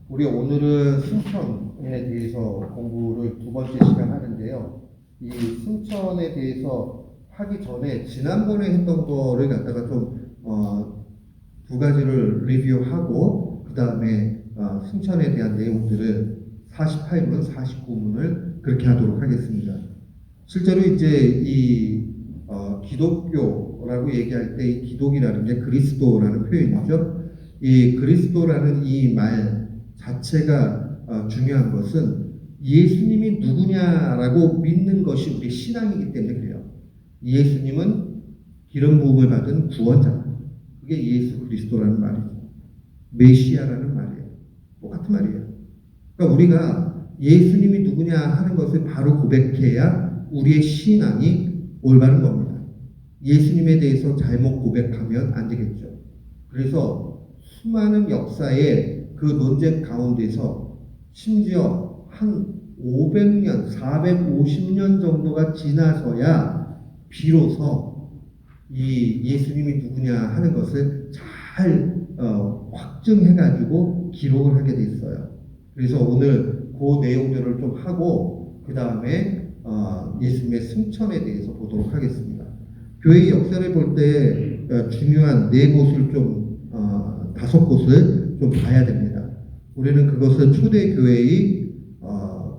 우리 오늘은 승천에 대해서 공부를 두 번째 시간 하는데요. 이 승천에 대해서 하기 전에 지난번에 했던 거를 갖다가 두 가지를 리뷰하고 그 다음에 승천에 대한 내용들을 48문, 49문을 그렇게 하도록 하겠습니다. 실제로 이제 기독교라고 얘기할 때 이 기독이라는 게 그리스도라는 표현이죠. 이 그리스도라는 이 말 자체가 중요한 것은 예수님이 누구냐라고 믿는 것이 우리 신앙이기 때문에 그래요. 예수님은 기름 부음을 받은 구원자다. 그게 예수 그리스도라는 말이죠. 메시아라는 말이에요. 똑같은 말이에요. 그러니까 우리가 예수님이 누구냐 하는 것을 바로 고백해야 우리의 신앙이 올바른 겁니다. 예수님에 대해서 잘못 고백하면 안 되겠죠. 그래서 수많은 역사의 그 논쟁 가운데서 심지어 한 500년, 450년 정도가 지나서야 비로소 이 예수님이 누구냐 하는 것을 잘 확증해가지고 기록을 하게 됐어요. 그래서 오늘 그 내용들을 좀 하고 그 다음에 예수님의 승천에 대해서 보도록 하겠습니다. 교회의 역사를 볼 때 중요한 네 곳을 다섯 곳을 좀 봐야 됩니다. 우리는 그것을 초대교회의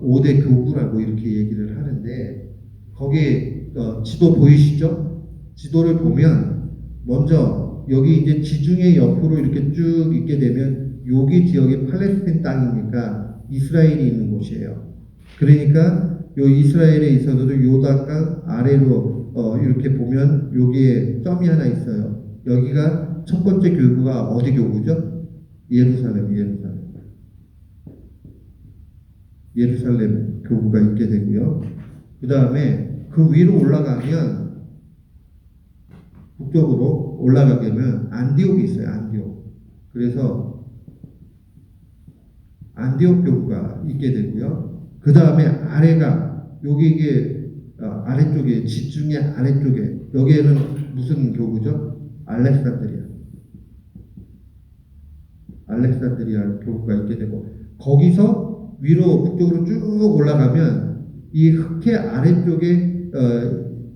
5대 교구라고 이렇게 얘기를 하는데 거기에 지도 보이시죠? 지도를 보면 먼저 여기 이제 지중해 옆으로 이렇게 쭉 있게 되면 여기 지역이 팔레스타인 땅이니까 이스라엘이 있는 곳이에요. 그러니까 요 이스라엘에 있어서도 요단강 아래로 이렇게 보면 여기에 점이 하나 있어요. 여기가 첫 번째 교구가 어디 교구죠? 예루살렘 교구가 있게 되고요. 그 다음에 그 위로 올라가면 북쪽으로 올라가게 되면 안디옥이 있어요. 안디옥. 그래서 안디옥 교구가 있게 되고요. 그 다음에 아래가 여기 이게 아래쪽에 지중해 아래쪽에 여기에는 무슨 교구죠? 알렉산드리아 교구가 있게 되고 거기서 위로 북쪽으로 쭉 올라가면 이 흑해 아래쪽에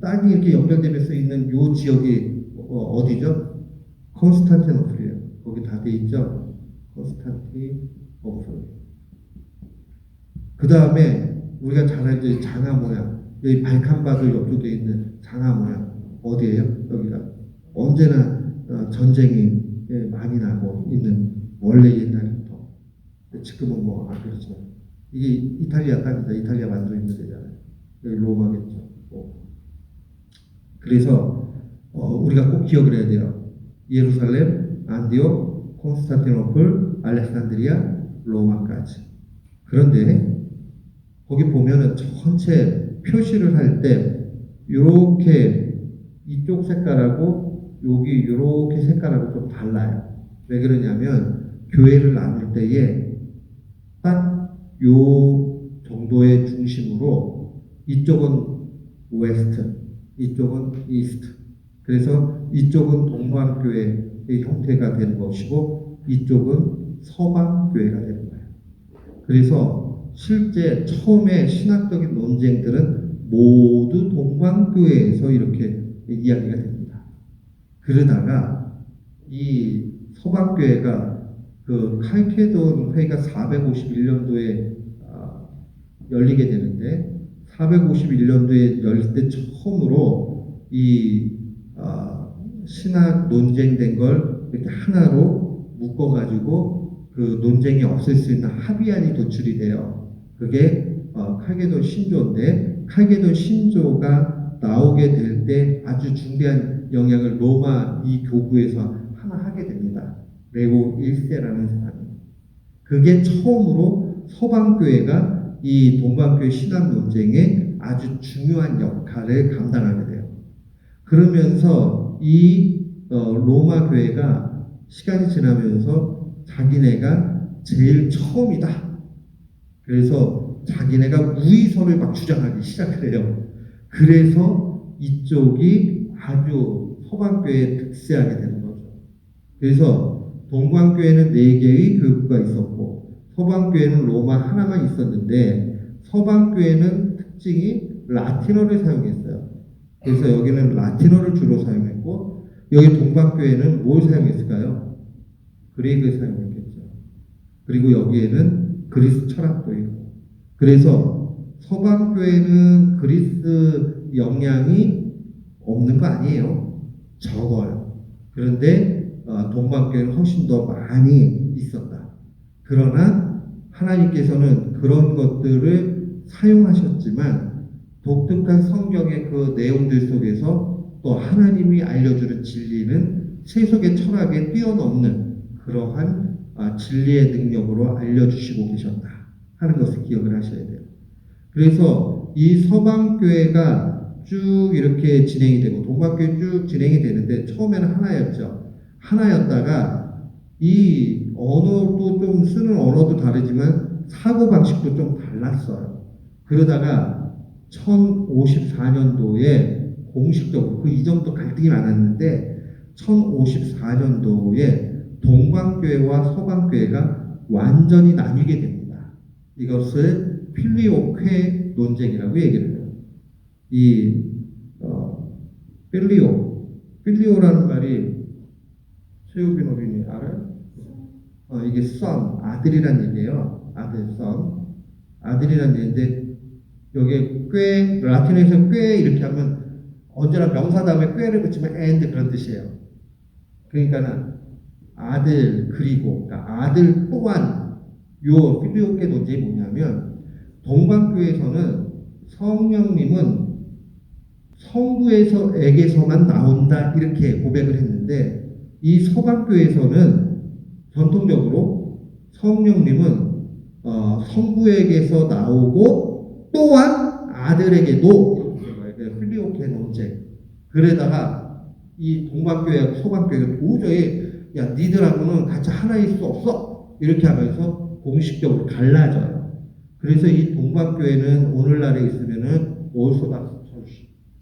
땅이 이렇게 연결되면서 있는 요 지역이 어디죠? 콘스탄티노플이에요. 거기 다 돼 있죠? 콘스탄티노플. 그 다음에 우리가 잘 알죠? 장화 모양. 여기 발칸바도 옆쪽에 있는 장화 모양. 어디예요? 여기가. 언제나 전쟁이 많이 나고 있는 원래 옛날부터. 지금은 뭐 안 그렇지만. 이게 이탈리아 땅이다. 이탈리아 만들어 있는 데잖아요. 여기 로마겠죠. 그래서 우리가 꼭 기억을 해야 돼요. 예루살렘, 안디옥, 콘스탄티노플, 알렉산드리아, 로마까지. 그런데 거기 보면은 전체 표시를 할 때 이렇게 이쪽 색깔하고 여기 이렇게 색깔하고 좀 달라요. 왜 그러냐면 교회를 나눌 때에 딱 요 정도의 중심으로 이쪽은 웨스트, 이쪽은 이스트. 그래서 이쪽은 동방교회의 형태가 되는 것이고 이쪽은 서방교회가 되는 거예요. 그래서 실제 처음에 신학적인 논쟁들은 모두 동방교회에서 이렇게 이야기가 됩니다. 그러다가 이 서방교회가 그 칼케돈 회의가 451년도에 열리게 되는데 451년도에 열릴 때 처음으로 이 신학 논쟁된 걸 이렇게 하나로 묶어가지고 그 논쟁이 없을 수 있는 합의안이 도출이 돼요. 그게 칼게돈 신조인데 칼게돈 신조가 나오게 될 때 아주 중대한 영향을 로마 이 교구에서 하나 하게 됩니다. 레오 1세라는 사람이. 그게 처음으로 서방교회가 이 동방교회 신학 논쟁에 아주 중요한 역할을 감당하게 돼요. 그러면서 이 로마 교회가 시간이 지나면서 자기네가 제일 처음이다. 그래서 자기네가 우위설을 막 주장하기 시작을 해요. 그래서 이쪽이 아주 서방교회에 득세하게 되는 거죠. 그래서 동방교회는 4개의 교구가 있었고 서방교회는 로마 하나만 있었는데 서방교회는 특징이 라틴어를 사용했어요. 그래서 여기는 라틴어를 주로 사용했고 여기 동방교회는 뭘 사용했을까요? 그리그 사용했겠죠. 그리고 여기에는 그리스 철학도 있고 그래서 서방교회는 그리스 영향이 없는 거 아니에요. 적어요. 그런데 동방교회는 훨씬 더 많이 있었다. 그러나 하나님께서는 그런 것들을 사용하셨지만 독특한 성경의 그 내용들 속에서 또 하나님이 알려주는 진리는 세속의 철학에 뛰어넘는 그러한 진리의 능력으로 알려주시고 계셨다 하는 것을 기억을 하셔야 돼요. 그래서 이 서방교회가 쭉 이렇게 진행이 되고 동방교회 쭉 진행이 되는데 처음에는 하나였죠. 하나였다가 이 언어도 좀 쓰는 언어도 다르지만 사고방식도 좀 달랐어요. 그러다가 1054년도에 공식적으로 그 이전부터 갈등이 많았는데 1054년도에 동방교회와 서방교회가 완전히 나뉘게 됩니다. 이것을 필리오케 논쟁이라고 얘기를 해요. 이 필리오라는 말이 최우빈 어린이 알아요? 이게 son, 아들이란 얘기예요. 아들이란 얘기인데 여기에 꽤, 라틴어에서 꽤 이렇게 하면 언제나 명사 다음에 꾀를 붙이면 and 그런 뜻이에요. 그러니까는 아들 그리고 그러니까 아들 또한 요 필리오케 논쟁이 뭐냐면 동방교회에서는 성령님은 성부에게서만 나온다 이렇게 고백을 했는데 이 서방교회에서는 전통적으로 성령님은 성부에게서 나오고 또한 아들에게도 이렇게 필리오케 논쟁. 그러다가 이 동방교회와 서방교회가 도저히 야 니들하고는 같이 하나일 수 없어 이렇게 하면서 공식적으로 갈라져요. 그래서 이 동방교회는 오늘날에 있으면은 오르소닥스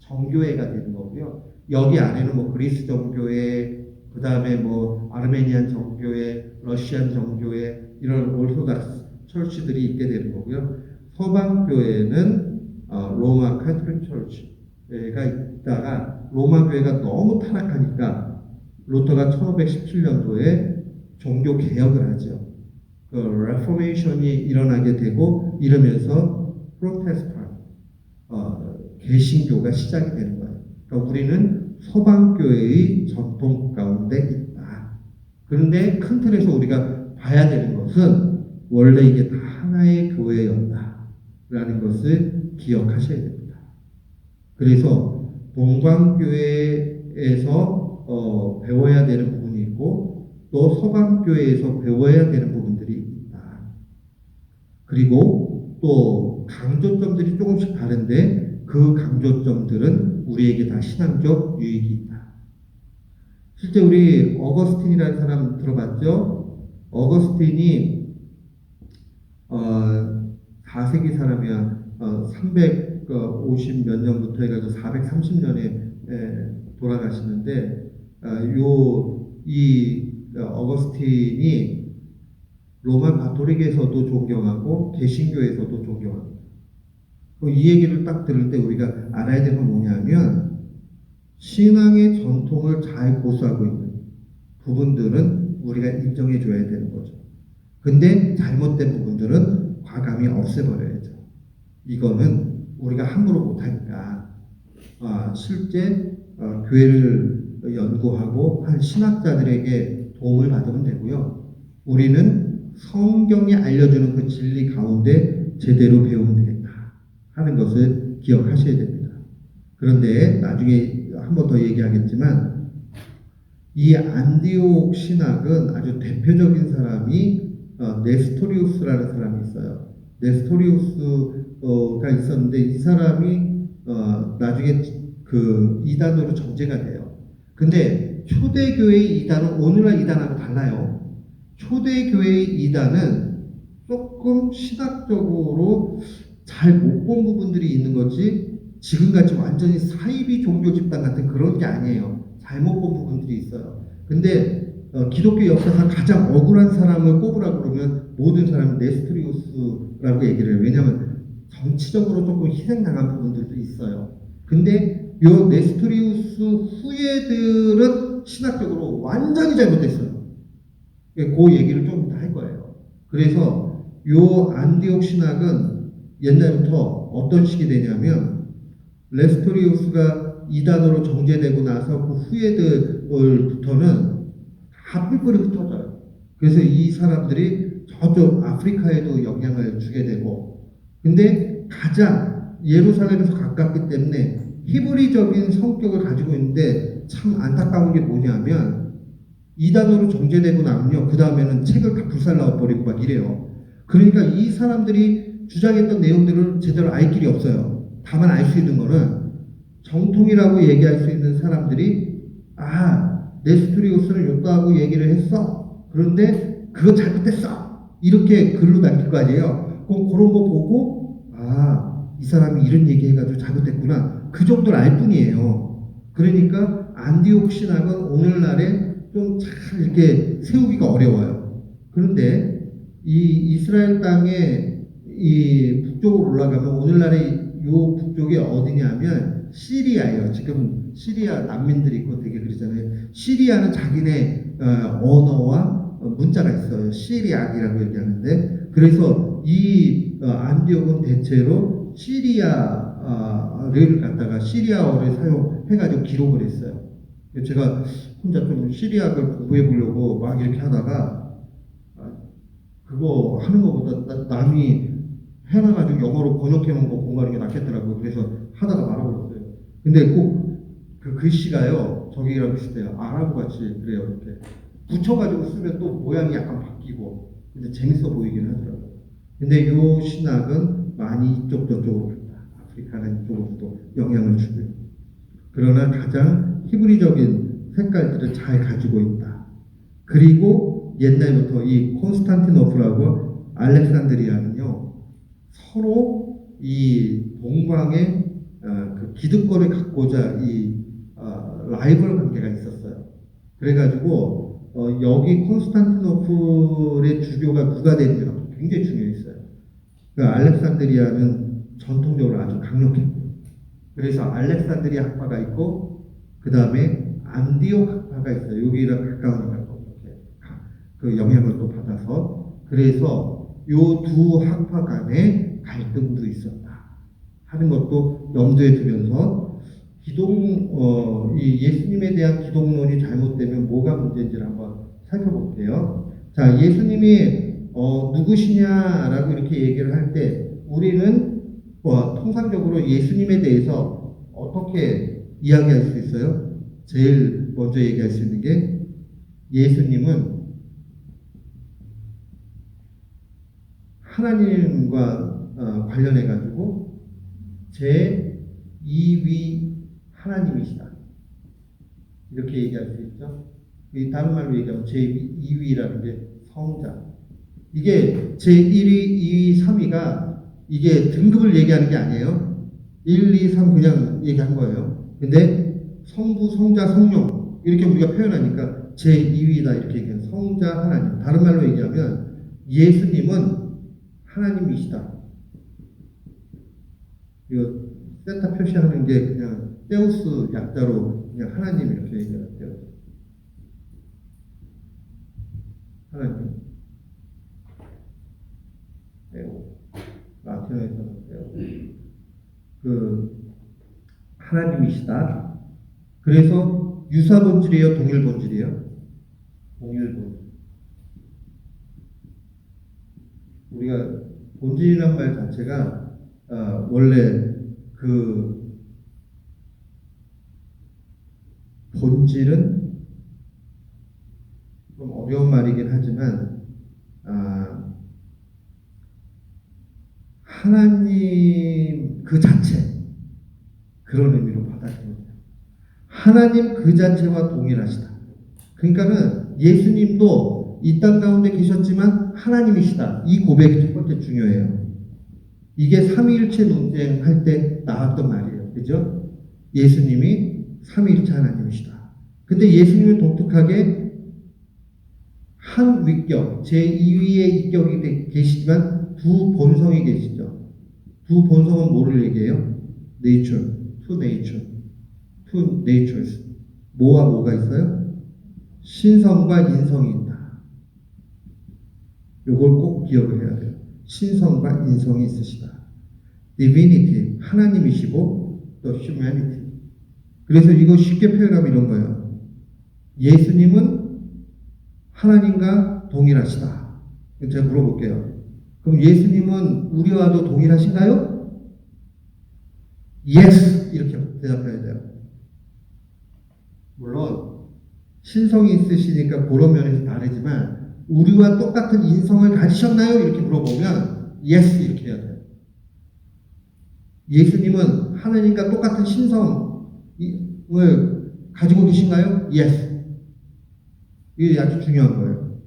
정교회가 되는 거고요. 여기 안에는 뭐 그리스 정교회, 그 다음에 뭐 아르메니안 정교회, 러시안 정교회 이런 오르소닥스 철치들이 있게 되는 거고요. 서방교회는 로마 카톨릭 철치가 있다가 로마 교회가 너무 타락하니까 루터가 1517년도에 종교 개혁을 하죠. 그 레포메이션이 일어나게 되고 이러면서 프로테스탄트 개신교가 시작이 되는 거예요. 그러니까 우리는 서방교회의 전통 가운데 있다. 그런데 큰 틀에서 우리가 봐야 되는 것은 원래 이게 다 하나의 교회였다라는 것을 기억하셔야 됩니다. 그래서 동방교회에서 배워야 되는 부분이 있고 또 서방교회에서 배워야 되는 부분들이 있다. 그리고 또 강조점들이 조금씩 다른데 그 강조점들은 우리에게 다 신앙적 유익이 있다. 실제 우리 어거스틴이라는 사람 들어봤죠? 어거스틴이 4세기 사람이야. 350 몇 년부터 해가지고 430년에 돌아가시는데 어거스틴이 로마 가톨릭에서도 존경하고 개신교에서도 존경합니다. 이 얘기를 딱 들을 때 우리가 알아야 되는 건 뭐냐면 신앙의 전통을 잘 고수하고 있는 부분들은 우리가 인정해 줘야 되는 거죠. 근데 잘못된 부분들은 과감히 없애버려야죠. 이거는 우리가 함부로 못하니까 실제 교회를 연구하고 한 신학자들에게 도움을 받으면 되고요. 우리는 성경이 알려주는 그 진리 가운데 제대로 배우면 되겠다 하는 것을 기억하셔야 됩니다. 그런데 나중에 한 번 더 얘기하겠지만 이 안디옥 신학은 아주 대표적인 사람이 네스토리우스라는 사람이 있어요. 네스토리우스가 있었는데 이 사람이 나중에 그 이단으로 정죄가 돼요. 근데 초대교회의 이단은 오늘날 이단하고 달라요. 초대교회의 이단은 조금 신학적으로 잘 못 본 부분들이 있는 거지 지금같이 완전히 사이비 종교 집단 같은 그런 게 아니에요. 잘못 본 부분들이 있어요. 근데 기독교 역사상 가장 억울한 사람을 꼽으라고 그러면 모든 사람은 네스토리우스라고 얘기를 해요. 왜냐하면 정치적으로 조금 희생당한 부분들도 있어요. 근데 요 네스토리우스 후예들은 신학적으로 완전히 잘못됐어요. 그 얘기를 좀 이따 할 거예요. 그래서 요 안디옥 신학은 옛날부터 어떤 식이 되냐면 네스토리우스가 이단으로 정제되고 나서 그 후예들부터는 다 뿔뿔이 흩어져요. 그래서 이 사람들이 저쪽 아프리카에도 영향을 주게 되고, 근데 가장 예루살렘에서 가깝기 때문에 히브리적인 성격을 가지고 있는데 참 안타까운 게 뭐냐면 이단으로 정제되고 나면요, 그 다음에는 책을 다 불살라버리고 막 이래요. 그러니까 이 사람들이 주장했던 내용들을 제대로 알 길이 없어요. 다만 알 수 있는 거는 정통이라고 얘기할 수 있는 사람들이 네스토리우스는 요거하고 얘기를 했어. 그런데 그거 잘못됐어. 이렇게 글로 남길 거 아니에요. 그럼 그런 거 보고 이 사람이 이런 얘기해가지고 잘못됐구나. 그 정도를 알 뿐이에요. 그러니까 안디옥 신학은 오늘날에 좀 잘 이렇게 세우기가 어려워요. 그런데 이 이스라엘 땅에 이 북쪽으로 올라가면 오늘날에 요 북쪽이 어디냐면 시리아예요. 지금 시리아 난민들이 있고 되게 그러잖아요. 시리아는 자기네 언어와 문자가 있어요. 시리악이라고 얘기하는데, 그래서 이 안디옥은 대체로 시리아를 갖다가 시리아어를 사용해가지고 기록을 했어요. 제가 혼자 좀 시리악을 공부해 보려고 막 이렇게 하다가 그거 하는 것보다 남이 해놔가지고 영어로 번역해 놓은 거 공부하는 게 낫겠더라고요. 그래서 하다가 말아버렸어요. 근데 꼭 그 글씨가요, 저기랑 비슷해요. 아랍어 같이 그래요. 이렇게 붙여가지고 쓰면 또 모양이 약간 바뀌고, 근데 재밌어 보이긴 하더라고요. 근데 요 신학은 많이 이쪽 저쪽으로 간다. 아프리카는 이쪽으로 또 영향을 주고요. 그러나 가장 히브리적인 색깔들을 잘 가지고 있다. 그리고 옛날부터 이 콘스탄티노플하고 알렉산드리아는요, 서로 이 동방의 그 기득권을 갖고자 라이벌 관계가 있었어요. 그래가지고 여기 콘스탄티노플의 주교가 누가 되는지가 굉장히 중요했어요. 그러니까 알렉산드리아는 전통적으로 아주 강력했고, 그래서 알렉산드리아 학파가 있고, 그 다음에 안디옥 학파가 있어요. 여기랑 가까운 학파, 그 영향을 또 받아서. 그래서 요 두 학파 간의 갈등도 있었다 하는 것도 염두에 두면서 이 예수님에 대한 기독론이 잘못되면 뭐가 문제인지를 한번 살펴볼게요. 자, 예수님이 누구시냐라고 이렇게 얘기를 할 때 우리는 통상적으로 예수님에 대해서 어떻게 이야기할 수 있어요? 제일 먼저 얘기할 수 있는 게 예수님은 하나님과 관련해 가지고 제2위 하나님이시다. 이렇게 얘기할 수 있죠. 다른 말로 얘기하면 제2위라는 게 성자. 이게 제1위, 2위, 3위가 이게 등급을 얘기하는 게 아니에요. 1, 2, 3 그냥 얘기한 거예요. 근데 성부, 성자, 성령 이렇게 우리가 표현하니까 제2위다 이렇게 얘기해요. 성자, 하나님. 다른 말로 얘기하면 예수님은 하나님이시다. 이거 세타 표시하는 게 그냥 데우스 약자로 그냥 하나님 이렇게 얘기해요. 하나님. 데우. 라틴어에서는 데우. 하나님이시다. 그래서 유사 본질이에요, 동일 본질이에요? 동일 본질. 우리가 본질이란 말 자체가 원래 그 본질은 좀 어려운 말이긴 하지만 하나님 그 자체, 그런 의미로 받아들입니다. 하나님 그 자체와 동일하시다. 그러니까는 예수님도 이 땅 가운데 계셨지만 하나님이시다. 이 고백이 첫 번째 중요해요. 이게 삼위일체 논쟁할 때 나왔던 말이에요. 그죠? 예수님이 삼위일체 하나님이시다. 근데 예수님은 독특하게 한 위격, 제2위의 위격이 계시지만 두 본성이 계시죠. 두 본성은 뭐를 얘기해요? nature, two nature, two natures. 뭐와 뭐가 있어요? 신성과 인성이 있다. 요걸 꼭 기억을 해야 돼요. 신성과 인성이 있으시다. divinity, 하나님이시고 또 humanity. 그래서 이거 쉽게 표현하면 이런 거예요. 예수님은 하나님과 동일하시다. 제가 물어볼게요. 그럼 예수님은 우리와도 동일하신가요? Yes! 이렇게 대답해야 돼요. 물론 신성이 있으시니까 그런 면에서 다르지만 우리와 똑같은 인성을 가지셨나요? 이렇게 물어보면 Yes! 이렇게 해야 돼요. 예수님은 하나님과 똑같은 신성을 가지고 계신가요? Yes! 이게 아주 중요한 거예요.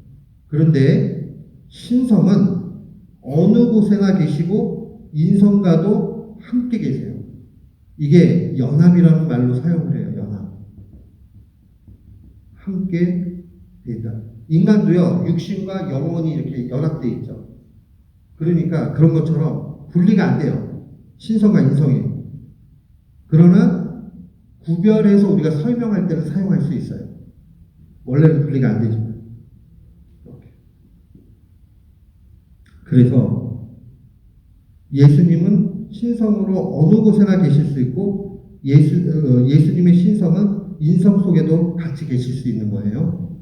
그런데 신성은 어느 곳에나 계시고 인성과도 함께 계세요. 이게 연합이라는 말로 사용을 해요. 연합. 함께 되다. 인간도요, 육신과 영혼이 이렇게 연합되어 있죠. 그러니까 그런 것처럼 분리가 안 돼요. 신성과 인성이. 그러나 구별해서 우리가 설명할 때는 사용할 수 있어요. 원래는 분리가 안 되지만. 이렇게. 그래서 예수님은 신성으로 어느 곳에나 계실 수 있고 예수님의 신성은 인성 속에도 같이 계실 수 있는 거예요.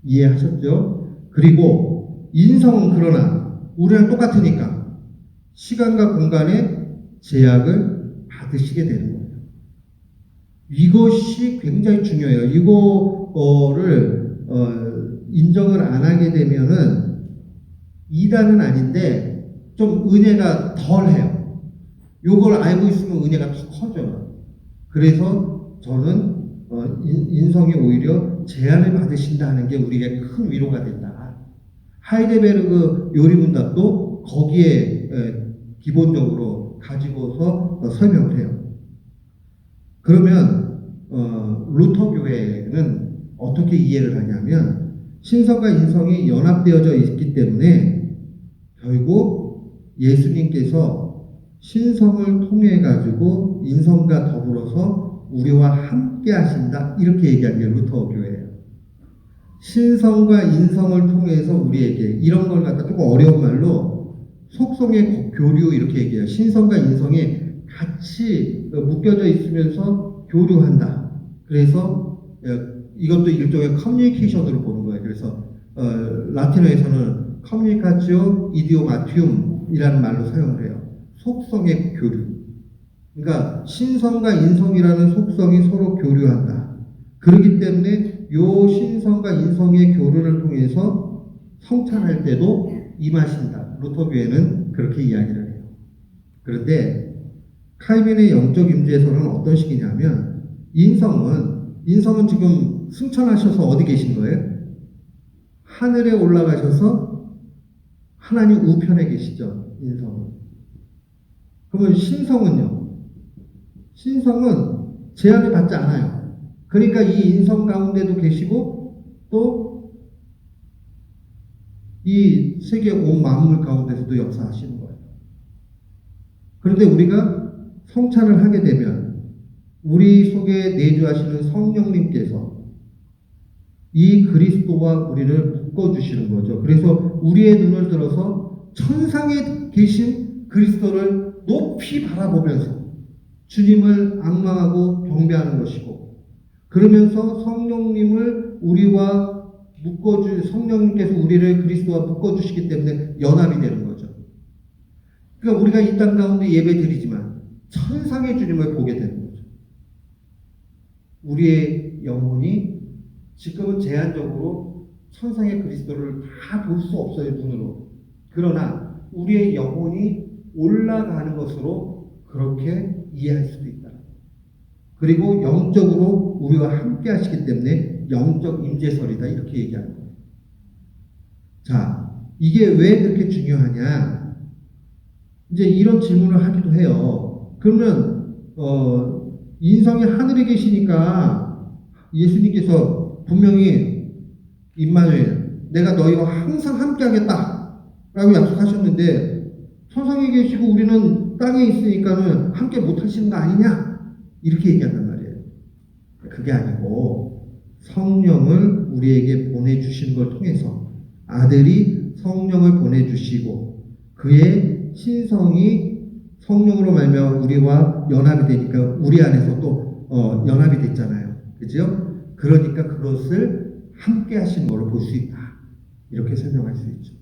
이해하셨죠? 그리고 인성은 그러나 우리랑 똑같으니까 시간과 공간의 제약을 받으시게 되는 거예요. 이것이 굉장히 중요해요. 이거를 인정을 안 하게 되면은 이단은 아닌데 좀 은혜가 덜해요. 이걸 알고 있으면 은혜가 더 커져요. 그래서 저는 인성이 오히려 제한을 받으신다는 게 우리에게 큰 위로가 된다. 하이데베르그 요리문답도 거기에 기본적으로 가지고서 설명을 해요. 그러면 루터 교회는 어떻게 이해를 하냐면 신성과 인성이 연합되어져 있기 때문에 결국 예수님께서 신성을 통해 가지고 인성과 더불어서 우리와 함께 하신다 이렇게 얘기하는 게 루터 교회예요. 신성과 인성을 통해서 우리에게 이런 걸 갖다 조금 어려운 말로 속성의 교류 이렇게 얘기해요. 신성과 인성이 같이 묶여져 있으면서 교류한다. 그래서 이것도 일종의 커뮤니케이션으로 보는 거예요. 그래서 라틴어에서는 커뮤니카치오 이디오마티움이라는 말로 사용을 해요. 속성의 교류. 그러니까 신성과 인성이라는 속성이 서로 교류한다. 그렇기 때문에 요 신성과 인성의 교류를 통해서 성찬할 때도 임하신다. 루터 교회는 그렇게 이야기를 해요. 그런데 칼빈의 영적 임재에서는 어떤 식이냐면 인성은 지금 승천하셔서 어디 계신 거예요? 하늘에 올라가셔서 하나님 우편에 계시죠. 인성은. 그러면 신성은요? 신성은 제한을 받지 않아요. 그러니까 이 인성 가운데도 계시고 또 이 세계 온 만물 가운데서도 역사하시는 거예요. 그런데 우리가 성찬을 하게 되면 우리 속에 내주하시는 성령님께서 이 그리스도와 우리를 묶어주시는 거죠. 그래서 우리의 눈을 들어서 천상에 계신 그리스도를 높이 바라보면서 주님을 앙망하고 경배하는 것이고, 그러면서 성령님을 우리와 성령님께서 우리를 그리스도와 묶어주시기 때문에 연합이 되는 거죠. 그러니까 우리가 이 땅 가운데 예배 드리지만 천상의 주님을 보게 되는 거죠. 우리의 영혼이 지금은 제한적으로 천상의 그리스도를 다 볼 수 없어요, 눈으로. 그러나 우리의 영혼이 올라가는 것으로 그렇게 이해할 수도 있다. 그리고 영적으로 우리와 함께 하시기 때문에 영적 임재설이다 이렇게 얘기하는 거예요. 자, 이게 왜 그렇게 중요하냐? 이제 이런 질문을 하기도 해요. 그러면 인성이 하늘에 계시니까 예수님께서 분명히 임마누엘, 내가 너희와 항상 함께하겠다 라고 약속하셨는데 천상에 계시고 우리는 땅에 있으니까는 함께 못하시는 거 아니냐 이렇게 얘기한단 말이에요. 그게 아니고 성령을 우리에게 보내주시는 걸 통해서 아들이 성령을 보내주시고 그의 신성이 성령으로 말미암아 우리와 연합이 되니까 우리 안에서 또 연합이 됐잖아요. 그죠? 그러니까 그것을 함께 하시는 걸로 볼 수 있다. 이렇게 설명할 수 있죠.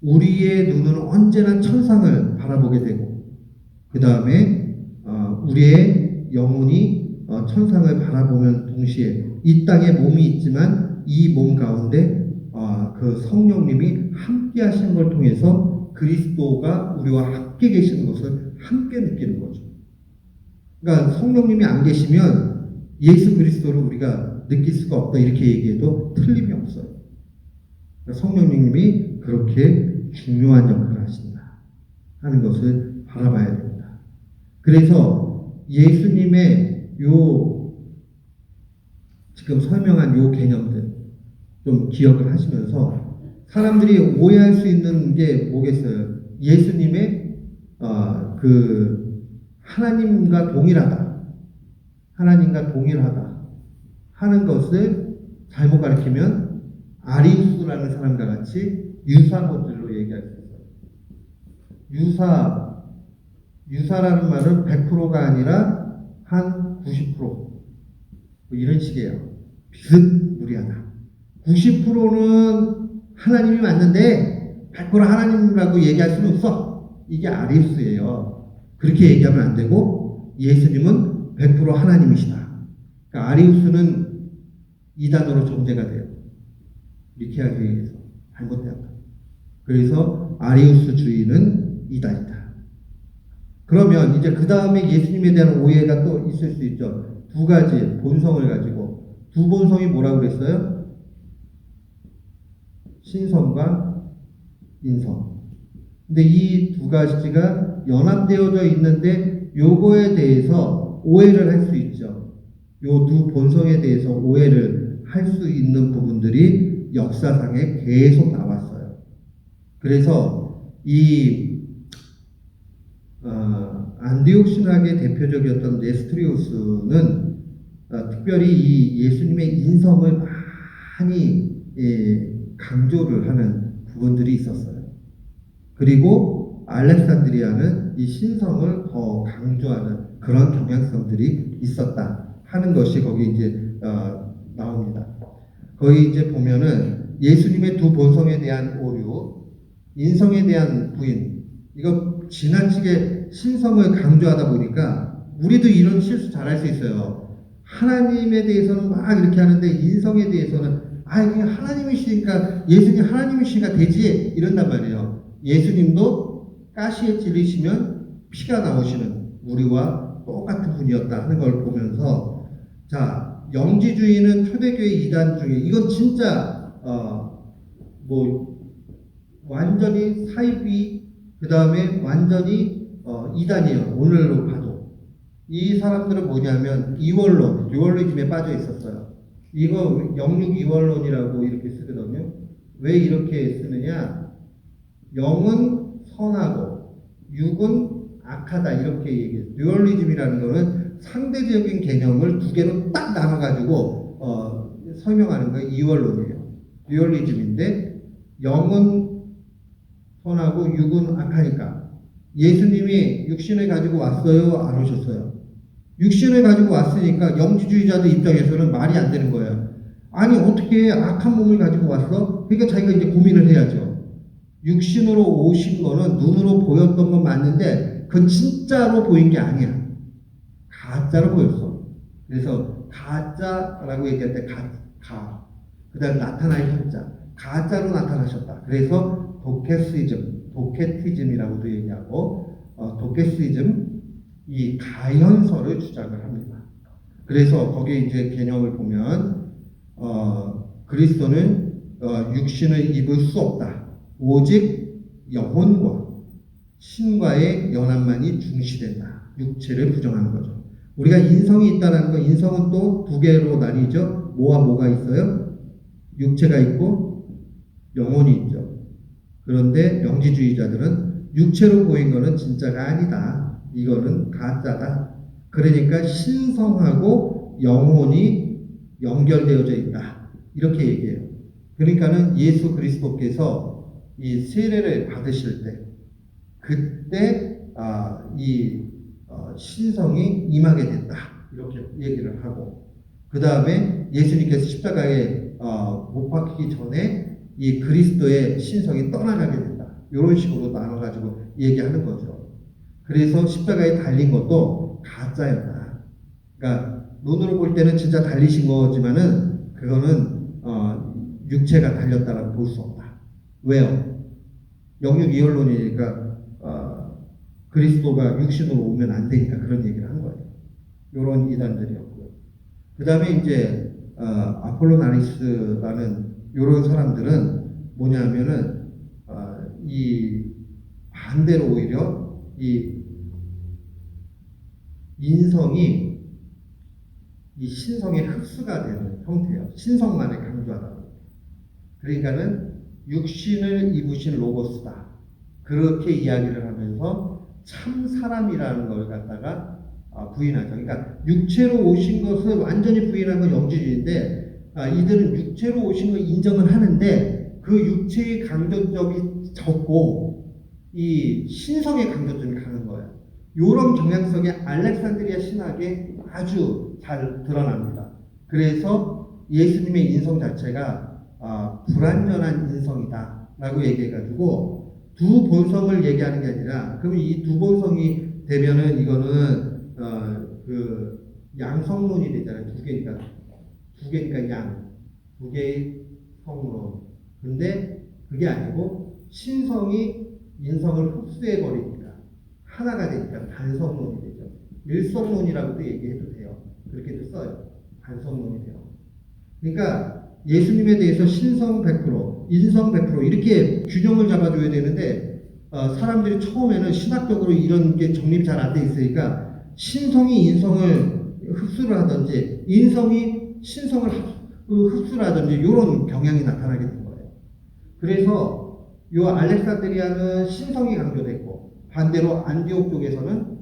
우리의 눈은 언제나 천상을 바라보게 되고 그 다음에 우리의 영혼이 천상을 바라보면 동시에 이 땅에 몸이 있지만 이 몸 가운데 그 성령님이 함께 하시는 걸 통해서 그리스도가 우리와 함께 계시는 것을 함께 느끼는 거죠. 그러니까 성령님이 안 계시면 예수 그리스도를 우리가 느낄 수가 없다 이렇게 얘기해도 틀림이 없어요. 그러니까 성령님이 그렇게 중요한 역할을 하신다 하는 것을 바라봐야 됩니다. 그래서 예수님의 지금 설명한 요 개념들 좀 기억을 하시면서 사람들이 오해할 수 있는 게 뭐겠어요? 예수님의 그 하나님과 동일하다 하는 것을 잘못 가르치면 아리우스라는 사람과 같이 유사본질로 얘기할 수 있어요. 유사라는 말은 100%가 아니라 한 90% 뭐 이런 식이에요. 비슷무리하다. 90%는 하나님이 맞는데 100% 하나님이라고 얘기할 수는 없어. 이게 아리우스예요. 그렇게 얘기하면 안 되고 예수님은 100% 하나님이시다. 그러니까 아리우스는 이단으로 정죄가 돼요. 이렇게 하기 위해서 잘못되었다. 그래서 아리우스주의는 이단이다. 그러면 이제 그 다음에 예수님에 대한 오해가 또 있을 수 있죠. 두 가지 본성을 가지고 두 본성이 뭐라고 그랬어요? 신성과 인성. 근데 이 두 가지가 연합되어져 있는데 요거에 대해서 오해를 할 수 있죠. 요 두 본성에 대해서 오해를 할 수 있는 부분들이 역사상에 계속 나왔어요. 그래서 이 안디옥 신학의 대표적이었던 네스트리우스는 특별히 이 예수님의 인성을 많이 강조를 하는 부분들이 있었어요. 그리고 알렉산드리아는 이 신성을 더 강조하는 그런 경향성들이 있었다 하는 것이 거기 이제 나옵니다. 거기 이제 보면은 예수님의 두 본성에 대한 오류, 인성에 대한 부인, 이거 지나치게 신성을 강조하다 보니까 우리도 이런 실수 잘할 수 있어요. 하나님에 대해서는 막 이렇게 하는데 인성에 대해서는 이게 하나님이시니까 예수님 하나님이시니까 되지 이런단 말이에요. 예수님도 가시에 찔리시면 피가 나오시는 우리와 똑같은 분이었다 하는 걸 보면서 자 영지주의는 초대교회 이단 중에 이건 진짜 완전히 사이비 그 다음에 완전히 이단이에요. 오늘로 봐도 이 사람들은 뭐냐면 이원론, 듀얼리즘에 빠져 있었어요. 이거 영육 이원론이라고 이렇게 쓰거든요. 왜 이렇게 쓰느냐? 영은 선하고 육은 악하다 이렇게 얘기해요. 듀얼리즘이라는 거는 상대적인 개념을 두 개로 딱 나눠가지고 설명하는 거예요. 이원론이에요. 듀얼리즘인데 영은 선하고 육은 악하니까 예수님이 육신을 가지고 왔어요? 안 오셨어요? 육신을 가지고 왔으니까 영지주의자들 입장에서는 말이 안 되는 거예요. 아니 어떻게 악한 몸을 가지고 왔어? 그러니까 자기가 이제 고민을 해야죠. 육신으로 오신 거는 눈으로 보였던 건 맞는데 그건 진짜로 보인 게 아니야. 가짜로 보였어. 그래서 가짜라고 얘기할 때 그 다음 나타날 현자 가짜로 나타나셨다. 그래서 도케티즘이라고도 얘기하고 도케시즘 이 가현설을 주장을 합니다. 그래서 거기에 이제 개념을 보면 그리스도는 육신을 입을 수 없다. 오직 영혼과 신과의 연합만이 중시된다. 육체를 부정하는 거죠. 우리가 인성이 있다는 건 인성은 또 두 개로 나뉘죠. 뭐와 뭐가 있어요? 육체가 있고 영혼이 있죠. 그런데 영지주의자들은 육체로 보인 거는 진짜가 아니다. 이거는 가짜다. 그러니까 신성하고 영혼이 연결되어져 있다. 이렇게 얘기해요. 그러니까는 예수 그리스도께서 이 세례를 받으실 때 그때 신성이 임하게 된다. 이렇게 얘기를 하고 그 다음에 예수님께서 십자가에 못 박히기 전에 이 그리스도의 신성이 떠나가게 된다. 이런 식으로 나눠가지고 얘기하는 거죠. 그래서 십자가에 달린 것도 가짜였다. 그러니까 눈으로 볼 때는 진짜 달리신 거지만은 그거는 육체가 달렸다라고 볼 수 없다. 왜요? 영육 이언론이니까 그리스도가 육신으로 오면 안 되니까 그런 얘기를 한 거예요. 이런 이단들이었고요. 그 다음에 이제 아폴로나리스라는 이런 사람들은 뭐냐면은 이 반대로 오히려 이 인성이 이 신성의 흡수가 되는 형태예요. 신성만을 강조하다. 그러니까는 육신을 입으신 로고스다. 그렇게 이야기를 하면서 참 사람이라는 걸 갖다가 부인하죠. 그러니까 육체로 오신 것을 완전히 부인한 건 영지주의인데 이들은 육체로 오신 걸 인정을 하는데 그 육체의 강조점이 적고 이 신성의 강조점이 강한 거예요. 이런 경향성이 알렉산드리아 신학에 아주 잘 드러납니다. 그래서 예수님의 인성 자체가 불완전한 인성이다 라고 얘기해가지고 두 본성을 얘기하는 게 아니라 그럼 이 두 본성이 되면은 이거는 그 양성론이 되잖아요. 두 개니까 두 개의 성론. 근데 그게 아니고 신성이 인성을 흡수해 버리니까 하나가 되니까 단성론이 되죠. 일성론이라고도 얘기해도 돼요. 그렇게도 써요. 단성론이 돼요. 그러니까 예수님에 대해서 신성 100%, 인성 100% 이렇게 균형을 잡아줘야 되는데 사람들이 처음에는 신학적으로 이런 게 정립이 잘 안 돼 있으니까 신성이 인성을 흡수를 하든지 인성이 신성을 흡수를 하든지 이런 경향이 나타나게 된 거예요. 그래서 이 알렉산드리아는 신성이 강조됐고 반대로 안디옥 쪽에서는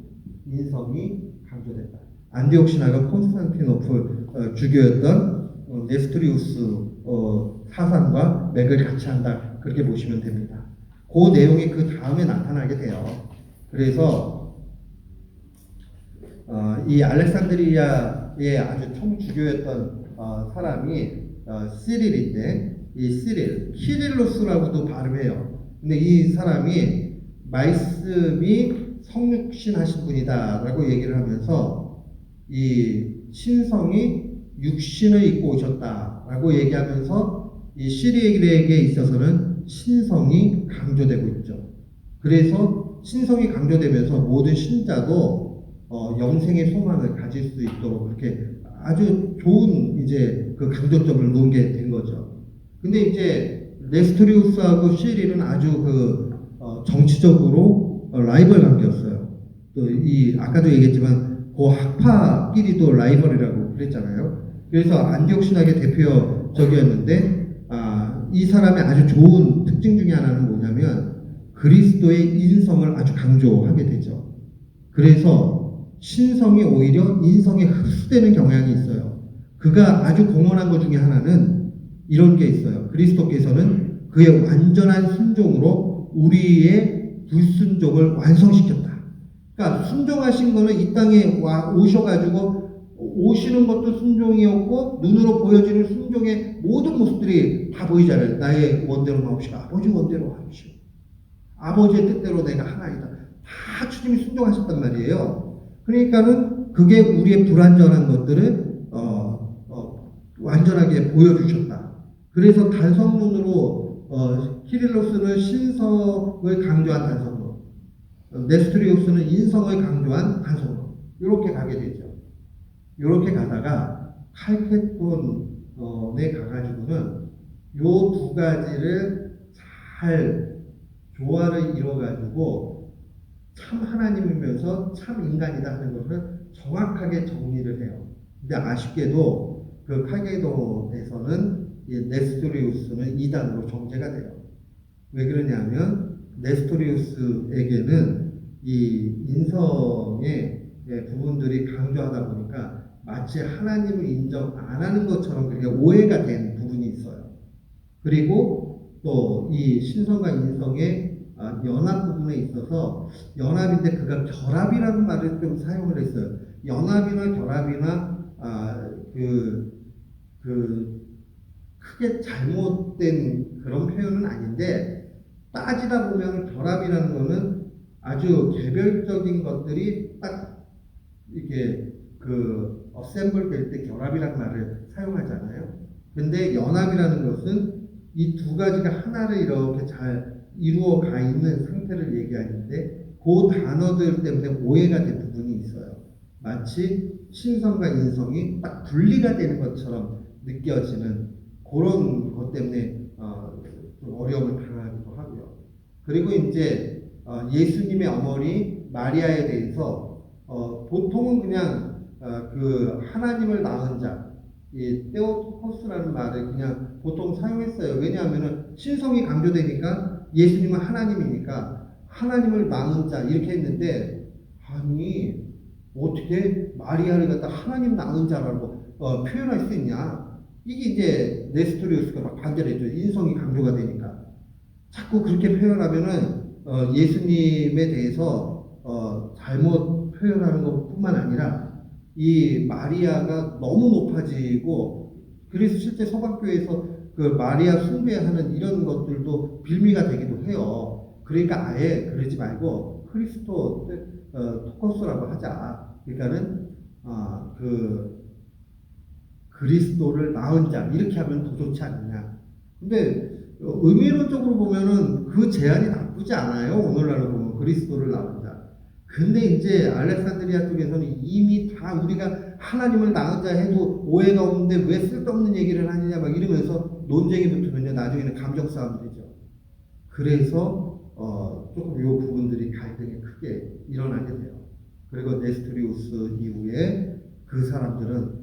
인성이 강조됐다. 안디옥 신화가 콘스탄티노플 주교였던 네스토리우스 사상과 맥을 같이 한다. 그렇게 보시면 됩니다. 그 내용이 그 다음에 나타나게 돼요. 그래서 이 알렉산드리아의 아주 총주교였던 사람이 시릴인데 이 시릴, 키릴로스라고도 발음해요. 근데 이 사람이 말씀이 성육신 하신 분이다라고 얘기를 하면서 이 신성이 육신을 입고 오셨다라고 얘기하면서 이 시리에게 있어서는 신성이 강조되고 있죠. 그래서 신성이 강조되면서 모든 신자도 영생의 소망을 가질 수 있도록 그렇게 아주 좋은 이제 그 강조점을 놓은 게 된 거죠. 근데 이제 네스토리우스하고 시릴은 아주 정치적으로 라이벌 관계였어요. 또 이 아까도 얘기했지만 그 학파끼리도 라이벌이라고 그랬잖아요. 그래서 안디옥 신학의 대표적이었는데 이 사람의 아주 좋은 특징 중에 하나는 뭐냐면 그리스도의 인성을 아주 강조하게 되죠. 그래서 신성이 오히려 인성에 흡수되는 경향이 있어요. 그가 아주 공헌한 것 중에 하나는 이런 게 있어요. 그리스도께서는 그의 완전한 순종으로 우리의 불순종을 완성시켰다. 그러니까 순종하신 거는 이 땅에 오셔가지고 오시는 것도 순종이었고 눈으로 보여지는 순종의 모든 모습들이 다 보이잖아요. 나의 원대로 나오시고 아버지 원대로 하시고 아버지의 뜻대로 내가 하나이다. 다 주님이 순종하셨단 말이에요. 그러니까는 그게 우리의 불완전한 것들을 완전하게 보여주셨다. 그래서 단성론으로 키릴로스는 신성을 강조한 단성론, 네스토리우스는 인성을 강조한 단성론 이렇게 가게 되죠. 이렇게 가다가 칼케돈에 가가지고는 요 두 가지를 잘 조화를 이뤄가지고 참 하나님이면서 참 인간이다 하는 것을 정확하게 정리를 해요. 근데 아쉽게도 그 칼게돈에서는 이 네스토리우스는 이단으로 정죄가 돼요. 왜 그러냐면 네스토리우스에게는 이 인성의 부분들이 강조하다 보니까 마치 하나님을 인정 안 하는 것처럼 그렇게 오해가 된 부분이 있어요. 그리고 또 이 신성과 인성의 연합 부분에 있어서 연합인데 그가 결합이라는 말을 좀 사용을 했어요. 연합이나 결합이나 그 크게 잘못된 그런 표현은 아닌데 따지다 보면 결합이라는 거는 아주 개별적인 것들이 딱 이게 그 어셈블 될 때 결합이라는 말을 사용하잖아요. 근데 연합이라는 것은 이 두 가지가 하나를 이렇게 잘 이루어 가 있는 상태를 얘기하는데 그 단어들 때문에 오해가 된 부분이 있어요. 마치 신성과 인성이 딱 분리가 되는 것처럼 느껴지는 그런 것 때문에 좀 어려움을 당하기도 하고요. 그리고 이제 예수님의 어머니 마리아에 대해서 보통은 그냥 그 하나님을 낳은 자, 이 테오토코스라는 말을 그냥 보통 사용했어요. 왜냐하면은 신성이 강조되니까 예수님은 하나님이니까 하나님을 낳은 자 이렇게 했는데 아니 어떻게 마리아를 갖다 하나님 낳은 자라고 표현할 수 있냐? 이게 이제 네스토리우스가 막 반대를 했죠. 인성이 강조가 되니까 자꾸 그렇게 표현하면은 예수님에 대해서 잘못 표현하는 것뿐만 아니라 이 마리아가 너무 높아지고 그래서 실제 서방교회에서 그 마리아 숭배하는 이런 것들도 빌미가 되기도 해요. 그러니까 아예 그러지 말고 크리스토 토커스라고 하자. 그러니까는 그 그리스도를 낳은 자 이렇게 하면 더 좋지 않느냐. 근데 의미론적으로 보면은 그 제안이 나쁘지 않아요. 오늘날로 보면 그리스도를 낳은 자. 근데 이제 알렉산드리아 쪽에서는 이미 다 우리가 하나님을 낳은 자 해도 오해가 없는데 왜 쓸데없는 얘기를 하느냐 막 이러면서 논쟁이 붙으면요 나중에는 감정 싸움이 되죠. 그래서 조금 이 부분들이 갈등이 크게 일어나게 돼요. 그리고 네스토리우스 이후에 그 사람들은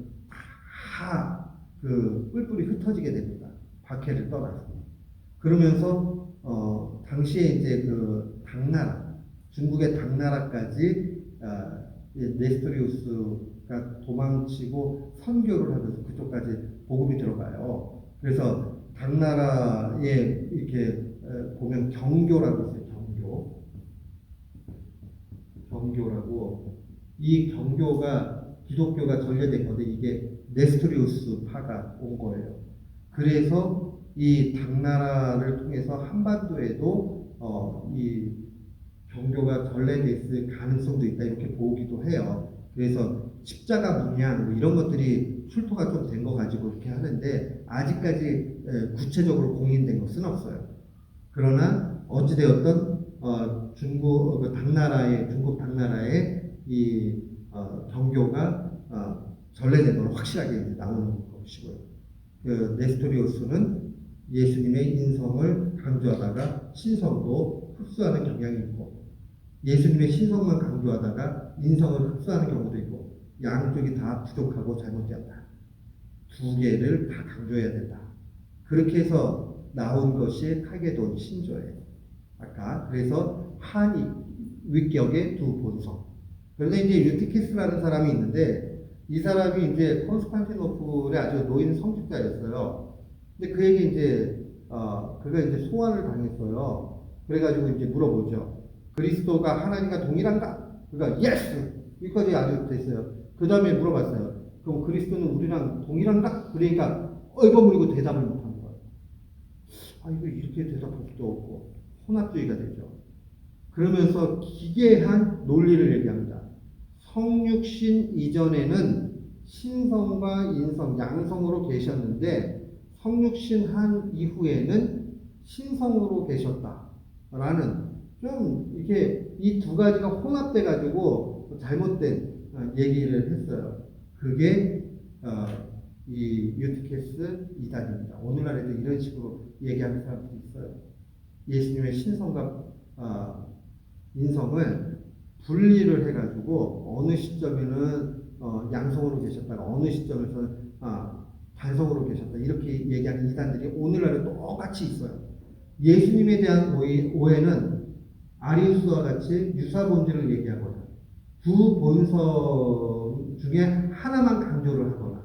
다 그 뿔뿔이 흩어지게 됩니다. 박해를 떠나서. 그러면서 당시에 이제 그 당나라, 중국의 당나라까지 네스토리우스가 도망치고 선교를 하면서 그쪽까지 보급이 들어가요. 그래서 당나라에 이렇게 보면 경교라고 있어요. 경교라고 이 경교가 기독교가 전래됐거든. 이게 네스토리우스 파가 온 거예요. 그래서 이 당나라를 통해서 한반도에도 이 경교가 전래됐을 가능성도 있다 이렇게 보기도 해요. 그래서 십자가 문양 뭐 이런 것들이 출토가 좀 된 거 가지고 이렇게 하는데 아직까지 구체적으로 공인된 것은 없어요. 그러나 어찌되었던 중국 중국 당나라의 이 경교가 전래된 건 확실하게 나오는 것이고요. 그 네스토리우스는 예수님의 인성을 강조하다가 신성도 흡수하는 경향이 있고 예수님의 신성만 강조하다가 인성을 흡수하는 경우도 있고 양쪽이 다 부족하고 잘못되었다. 두 개를 다 강조해야 된다. 그렇게 해서 나온 것이 카게돈 신조예요. 아까 그래서 한 위격의 두 본성. 그런데 이제 유티키스라는 사람이 있는데 이 사람이 이제 콘스탄티노플의 아주 노인 성직자였어요. 근데 그에게 이제 그가 이제 소환을 당했어요. 그래가지고 이제 물어보죠. 그리스도가 하나님과 동일한가? 그가 예스! 여기까지 아주 됐어요. 그 다음에 물어봤어요. 그럼 그리스도는 우리랑 동일한가? 그러니까 얼버무리고 대답을 못한 거예요. 이거 이렇게 대답할 수도 없고 혼합주의가 되죠. 그러면서 기괴한 논리를 얘기합니다. 성육신 이전에는 신성과 인성, 양성으로 계셨는데 성육신 한 이후에는 신성으로 계셨다라는 좀 이렇게 이 두 가지가 혼합돼 가지고 잘못된 얘기를 했어요. 그게 이 유티케스 이단입니다. 오늘날에도 이런 식으로 얘기하는 사람들이 있어요. 예수님의 신성과 인성을 분리를 해가지고 어느 시점에는 양성으로 계셨다가 어느 시점에서는 반성으로 계셨다. 이렇게 얘기하는 이단들이 오늘날에 똑같이 있어요. 예수님에 대한 오해는 아리우스와 같이 유사본질을 얘기하거나 두 본성 중에 하나만 강조를 하거나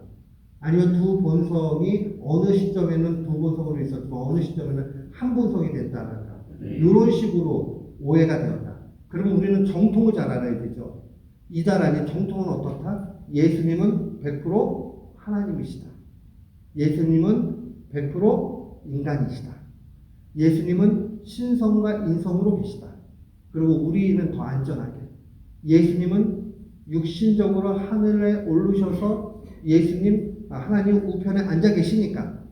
아니면 두 본성이 어느 시점에는 두 본성으로 있었지만 어느 시점에는 한 본성이 됐다든가 이런 식으로 오해가 되었다. 그러면 우리는 정통을 잘 알아야 되죠. 이다라니 정통은 어떻다? 예수님은 100% 하나님이시다. 예수님은 100% 인간이시다. 예수님은 신성과 인성으로 계시다. 그리고 우리는 더 안전하게 예수님은 육신적으로 하늘에 오르셔서 하나님 우편에 앉아 계시니까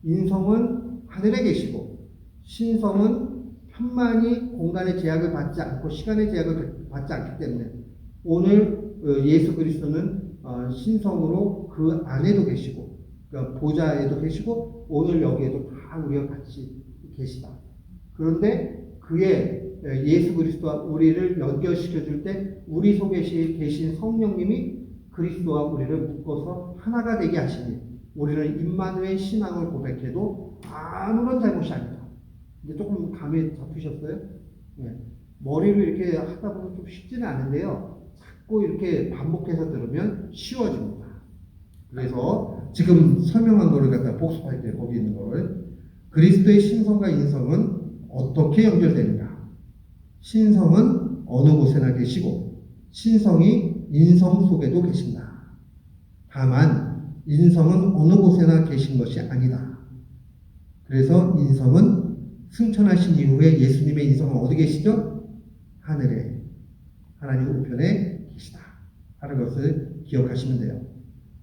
인성은 하늘에 계시고 신성은 편만히 공간의 제약을 받지 않고 시간의 제약을 받지 않기 때문에 오늘 예수 그리스도는 신성으로 그 안에도 계시고 그러니까 보좌에도 계시고 오늘 여기에도 다 우리가 같이 계시다. 그런데 그의 예수 그리스도와 우리를 연결시켜 줄 때 우리 속에 계신 성령님이 그리스도와 우리를 묶어서 하나가 되게 하시니 우리는 임마누엘 신앙을 고백해도 아무런 잘못이 아니다. 이제 조금 감이 잡히셨어요? 네. 머리를 이렇게 하다 보면 좀 쉽지는 않은데요. 자꾸 이렇게 반복해서 들으면 쉬워집니다. 그래서 지금 설명한 거를 갖다 복습할게요. 거기 있는 거를. 그리스도의 신성과 인성은 어떻게 연결되는가? 신성은 어느 곳에나 계시고 신성이 인성 속에도 계신다. 다만 인성은 어느 곳에나 계신 것이 아니다. 그래서 인성은 승천하신 이후에 예수님의 인성은 어디 계시죠? 하늘에 하나님 우편에 계시다 하는 것을 기억하시면 돼요.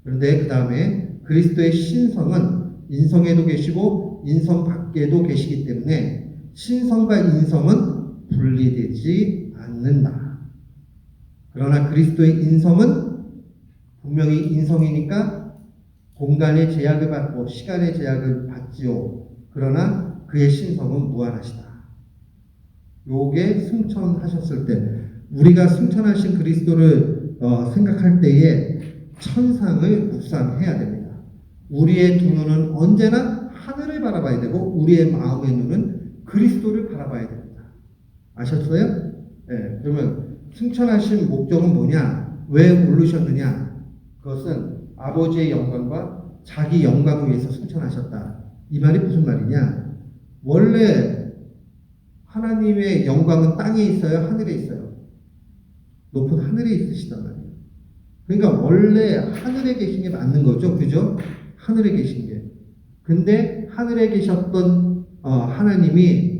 그런데 그 다음에 그리스도의 신성은 인성에도 계시고 인성 밖에도 계시기 때문에 신성과 인성은 분리되지 않는다. 그러나 그리스도의 인성은 분명히 인성이니까 공간의 제약을 받고 시간의 제약을 받지요. 그러나 그의 신성은 무한하시다. 요게 승천하셨을 때 우리가 승천하신 그리스도를 생각할 때에 천상을 묵상해야 됩니다. 우리의 두 눈은 언제나 하늘을 바라봐야 되고 우리의 마음의 눈은 그리스도를 바라봐야 됩니다. 아셨어요? 네, 그러면 승천하신 목적은 뭐냐? 왜 오르셨느냐? 그것은 아버지의 영광과 자기 영광을 위해서 승천하셨다. 이 말이 무슨 말이냐? 원래 하나님의 영광은 땅에 있어요? 하늘에 있어요? 높은 하늘에 있으시단 말이에요. 그러니까 원래 하늘에 계신 게 맞는 거죠. 그죠? 하늘에 계신 게. 근데 하늘에 계셨던 하나님이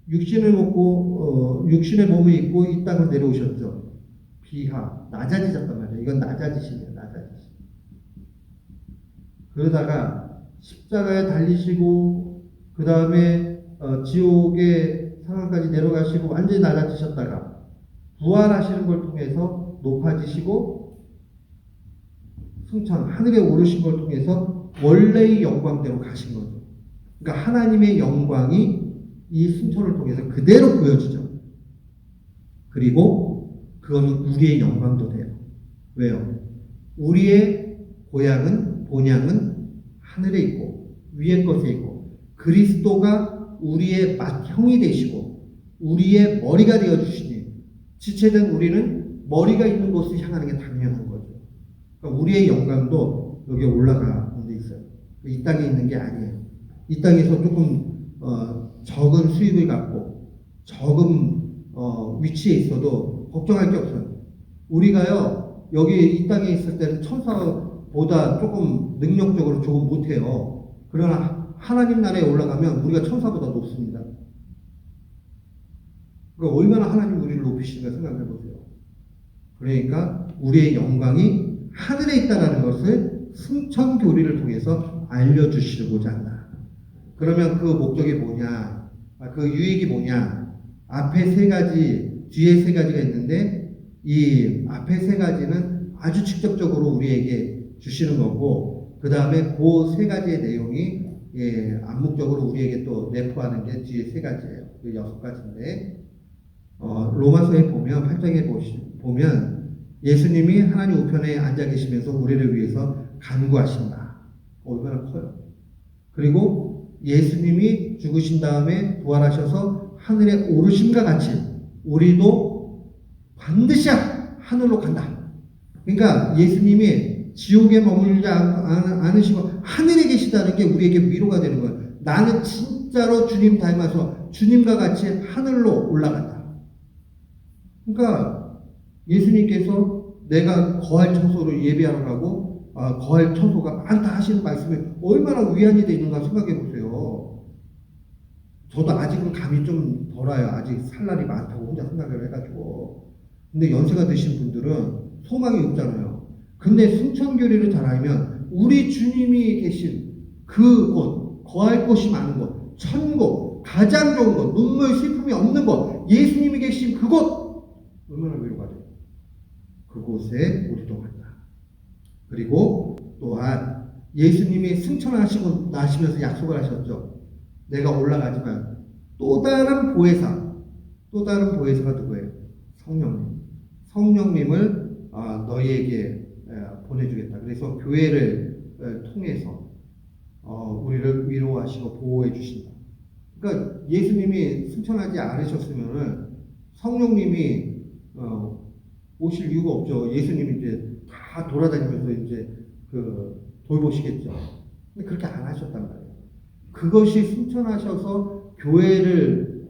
육신을 먹고 육신의 몸을 입고 이 땅을 내려오셨죠. 비하, 낮아지셨단 말이에요. 이건 낮아지심이에요. 낮아지심. 그러다가 십자가에 달리시고 그 다음에 지옥의 상황까지 내려가시고 완전히 낮아지셨다가 부활하시는 걸 통해서 높아지시고 승천, 하늘에 오르신 걸 통해서 원래의 영광대로 가신 거죠. 그러니까 하나님의 영광이 이 승천을 통해서 그대로 보여지죠. 그리고 그거는 우리의 영광도 돼요. 왜요? 우리의 본향은 하늘에 있고 위의 것에 있고 그리스도가 우리의 맏형이 되시고 우리의 머리가 되어주시니 지체된 우리는 머리가 있는 곳을 향하는 게 당연한 거죠. 그러니까 우리의 영광도 여기에 올라가는 데 있어요. 이 땅에 있는 게 아니에요. 이 땅에서 조금 적은 수익을 갖고 적은 위치에 있어도 걱정할 게 없어요. 우리가요 여기 이 땅에 있을 때는 천사보다 조금 능력적으로 조금 못해요. 그러나 하나님 나라에 올라가면 우리가 천사보다 높습니다. 그러니까 얼마나 하나님 우리를 높이시는가 생각해 보세요. 그러니까 우리의 영광이 하늘에 있다는 것을 승천 교리를 통해서 알려주시고자 한다. 그러면 그 목적이 뭐냐? 그 유익이 뭐냐? 앞에 세 가지, 뒤에 세 가지가 있는데 이 앞에 세 가지는 아주 직접적으로 우리에게 주시는 거고 그 다음에 그 세 가지의 내용이 암묵적으로 우리에게 또 내포하는 게 뒤에 세 가지예요. 그 6가지인데 로마서에 보면 8장에 보면 예수님이 하나님 우편에 앉아 계시면서 우리를 위해서 간구하신다. 얼마나 커요. 그리고 예수님이 죽으신 다음에 부활하셔서 하늘에 오르심과 같이 우리도 반드시 하늘로 간다. 그러니까 예수님이 지옥에 머물지 않으시고 하늘에 계시다는 게 우리에게 위로가 되는 거예요. 나는 진짜로 주님 닮아서 주님과 같이 하늘로 올라간다. 그러니까 예수님께서 내가 거할 처소를 예비하러 가고 거할 처소가 많다 하시는 말씀이 얼마나 위안이 되는가 생각해 보세요. 저도 아직은 감이 좀 덜어요. 아직 살 날이 많다고 혼자 생각을 해가지고. 근데 연세가 드신 분들은 소망이 없잖아요. 근데 승천교리를 잘 알면 우리 주님이 계신 그곳, 거할 곳이 많은 곳, 천국, 가장 좋은 곳, 눈물 슬픔이 없는 곳, 예수님이 계신 그곳 얼마나 위로가 돼요. 그곳에 우리도 간다. 그리고 또한 예수님이 승천하시고 나시면서 약속을 하셨죠. 내가 올라가지만 또 다른 보혜사가 누구예요? 성령님. 성령님을 너희에게 보내주겠다. 그래서 교회를 통해서 우리를 위로하시고 보호해 주신다. 그러니까 예수님이 승천하지 않으셨으면 성령님이 오실 이유가 없죠. 예수님이 이제 다 돌아다니면서 이제 돌보시겠죠. 근데 그렇게 안 하셨단 말이에요. 그것이 승천하셔서 교회를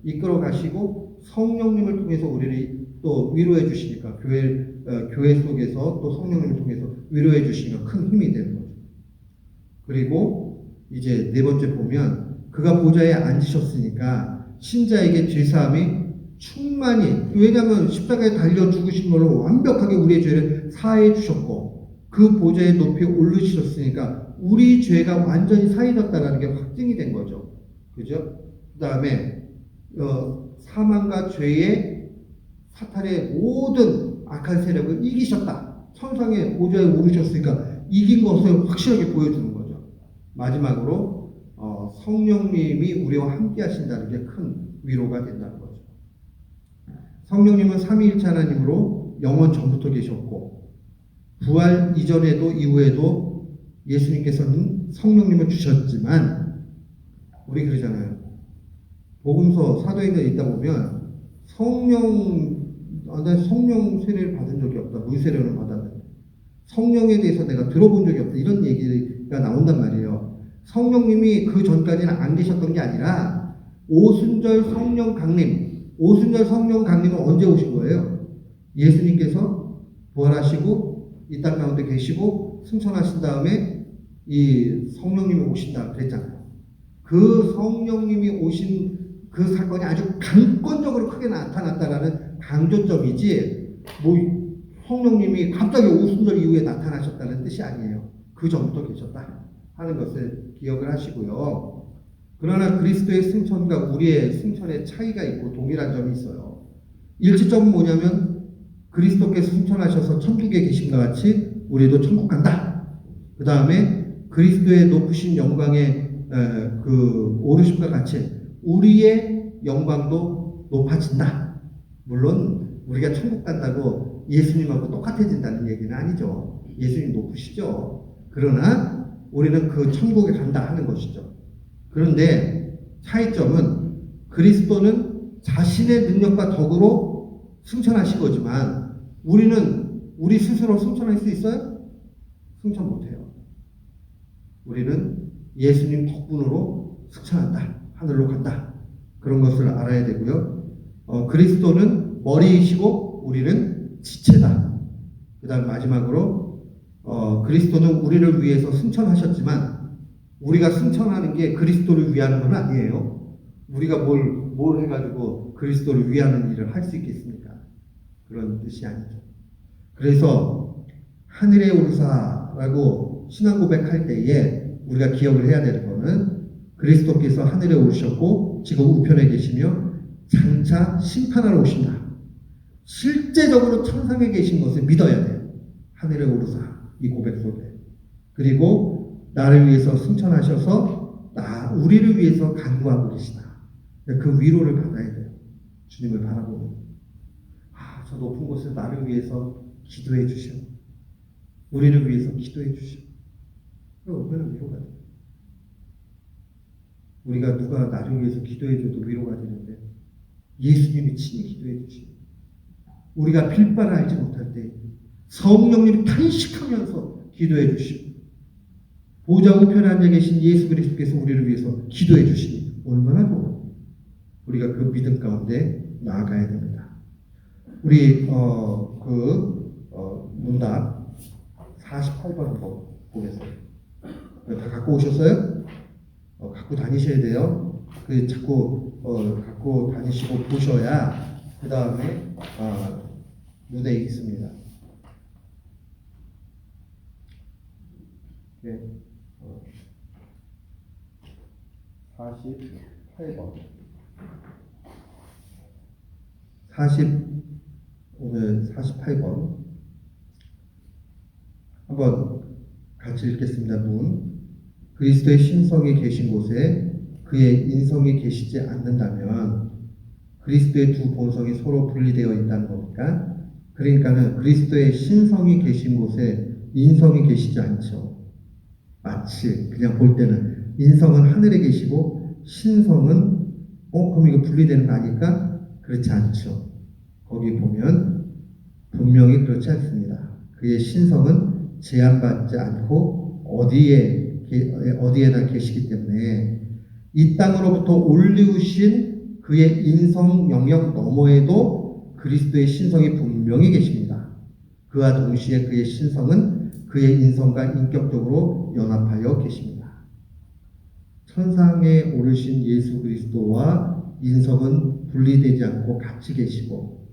이끌어 가시고 성령님을 통해서 우리를 또 위로해 주시니까 교회 속에서 또 성령님을 통해서 위로해 주시니까 큰 힘이 되는 거죠. 그리고 이제 네 번째 보면 그가 보좌에 앉으셨으니까 신자에게 죄사함이 충만히, 왜냐하면 십자가에 달려 죽으신 걸로 완벽하게 우리의 죄를 사해 주셨고 그 보좌에 높이 오르셨으니까 우리 죄가 완전히 사해졌다는 게 확증이 된 거죠. 그죠? 그 다음에 사망과 죄의 사탄의 모든 악한 세력을 이기셨다. 천상의 보좌에 오르셨으니까 이긴 것을 확실하게 보여주는 거죠. 마지막으로 성령님이 우리와 함께 하신다는 게 큰 위로가 된다는 거죠. 성령님은 삼위일체 하나님으로 영원 전부터 계셨고 부활 이전에도 이후에도 예수님께서는 성령님을 주셨지만 우리 그러잖아요. 복음서 사도행전에 있다 보면 난 성령 세례를 받은 적이 없다. 물세례를 받았는데 성령에 대해서 내가 들어본 적이 없다. 이런 얘기가 나온단 말이에요. 성령님이 그 전까지는 안 계셨던 게 아니라 오순절 성령 강림은 언제 오신 거예요? 예수님께서 부활하시고 이 땅 가운데 계시고 승천하신 다음에 이 성령님이 오신다 그랬잖아요. 그 성령님이 오신 그 사건이 아주 강권적으로 크게 나타났다라는 강조점이지 성령님이 갑자기 오순절 이후에 나타나셨다는 뜻이 아니에요. 그 전부터 계셨다 하는 것을 기억을 하시고요. 그러나 그리스도의 승천과 우리의 승천의 차이가 있고 동일한 점이 있어요. 일치점은 뭐냐면 그리스도께서 승천하셔서 천국에 계신것 같이 우리도 천국 간다. 그 다음에 그리스도의 높으신 영광의 오르심과 같이 우리의 영광도 높아진다. 물론 우리가 천국 간다고 예수님하고 똑같아진다는 얘기는 아니죠. 예수님 높으시죠. 그러나 우리는 그 천국에 간다 하는 것이죠. 그런데 차이점은 그리스도는 자신의 능력과 덕으로 승천하신 거지만 우리는 우리 스스로 승천할 수 있어요? 승천 못해요. 우리는 예수님 덕분으로 승천한다. 하늘로 간다. 그런 것을 알아야 되고요. 그리스도는 머리이시고 우리는 지체다. 그 다음 마지막으로 그리스도는 우리를 위해서 승천하셨지만 우리가 승천하는 게 그리스도를 위하는 건 아니에요. 우리가 뭘 해가지고 그리스도를 위하는 일을 할 수 있겠습니까? 그런 뜻이 아니죠. 그래서 하늘에 오르사라고 신앙 고백할 때에 우리가 기억을 해야 되는 거는 그리스도께서 하늘에 오르셨고 지금 우편에 계시며 장차 심판하러 오신다. 실제적으로 천상에 계신 것을 믿어야 돼요. 하늘에 오르사 이 고백 속에. 그리고 나를 위해서 승천하셔서 우리를 위해서 간구하고 계시다. 그 위로를 받아야 돼요. 주님을 바라보고 저 높은 곳을 나를 위해서 기도해 주시오. 우리를 위해서 기도해 주시오. 그럼 얼마나 위로가 돼. 우리가 누가 나를 위해서 기도해줘도 위로가 되는데 예수님이 친히 기도해 주시고 우리가 빌바를 알지 못할 때 성령님이 탄식하면서 기도해 주시고 보좌 우편에 앉아 계신 예수 그리스도께서 우리를 위해서 기도해 주시니 얼마나 좋아요. 우리가 그 믿음 가운데 나아가야 됩니다. 우리 문답 48번 한번 보겠습니다. 다 갖고 오셨어요? 갖고 다니셔야 돼요. 자꾸 갖고 다니시고 보셔야 그 다음에 눈에 익습니다. 네, 48번. 오늘 48번. 한번 같이 읽겠습니다. 그리스도의 신성이 계신 곳에 그의 인성이 계시지 않는다면 그리스도의 두 본성이 서로 분리되어 있다는 겁니까? 그러니까는 그리스도의 신성이 계신 곳에 인성이 계시지 않죠. 마치 그냥 볼 때는 인성은 하늘에 계시고 신성은 그럼 이거 분리되는 거 아닐까? 그렇지 않죠. 거기 보면 분명히 그렇지 않습니다. 그의 신성은 제한받지 않고 어디에나 계시기 때문에 이 땅으로부터 올리우신 그의 인성 영역 너머에도 그리스도의 신성이 분명히 계십니다. 그와 동시에 그의 신성은 그의 인성과 인격적으로 연합하여 계십니다. 천상에 오르신 예수 그리스도와 인성은 분리되지 않고 같이 계시고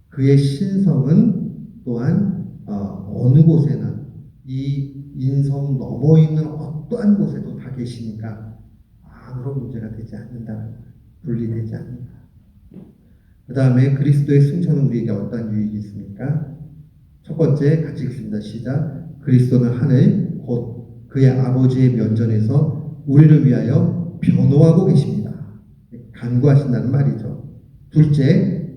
그의 신성은 또한 어느 곳에나 이 인성 넘어 있는 어떠한 곳에도 다 계시니까 아무런 문제가 되지 않는다는 거예요. 분리되지 않는다. 그 다음에 그리스도의 승천은 우리에게 어떤 유익이 있습니까? 첫 번째 같이 읽습니다. 시작. 그리스도는 하늘 곧 그의 아버지의 면전에서 우리를 위하여 변호하고 계십니다. 간구하신다는 말이죠. 둘째,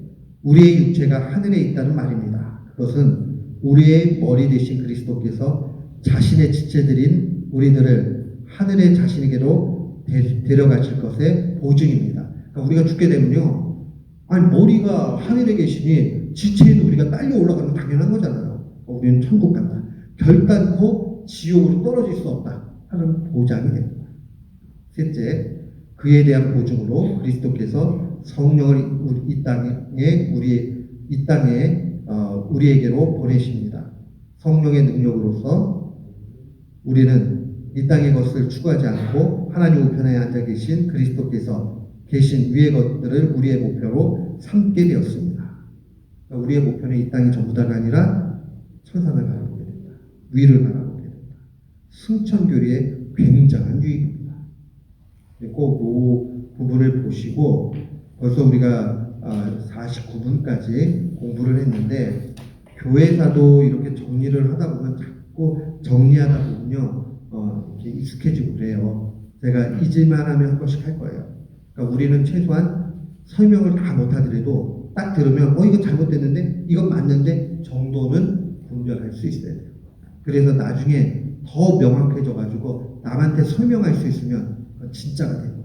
우리의 육체가 하늘에 있다는 말입니다. 그것은 우리의 머리 되신 그리스도께서 자신의 지체들인 우리들을 하늘의 자신에게로 데려가실 것의 보증입니다. 그러니까 우리가 죽게 되면요. 아니 머리가 하늘에 계시니 지체에는 우리가 딸려 올라가는 건 당연한 거잖아요. 우리는 천국 간다. 결단코 지옥으로 떨어질 수 없다 하는 보장이 됩니다. 셋째, 그에 대한 보증으로 그리스도께서 성령을 이 땅에 우리에게로 보내십니다. 성령의 능력으로서 우리는 이 땅의 것을 추구하지 않고 하나님 우편에 앉아 계신 그리스도께서 계신 위의 것들을 우리의 목표로 삼게 되었습니다. 그러니까 우리의 목표는 이 땅이 전부다가 아니라 천상을 바라보게 된다. 위를 바라보게 된다. 승천교리의 굉장한 유익입니다. 꼭 이 부분을 보시고 벌써 우리가 49분까지 공부를 했는데 교회사도 이렇게 정리를 하다 보면 자꾸 정리하다 보면요 이렇게 익숙해지고 그래요. 제가 잊을만 하면 한 번씩 할 거예요. 그러니까 우리는 최소한 설명을 다 못하더라도 딱 들으면 이거 잘못됐는데 이건 맞는데 정도는 분별할 수 있어야 돼요. 그래서 나중에 더 명확해져 가지고 남한테 설명할 수 있으면 진짜가 돼요.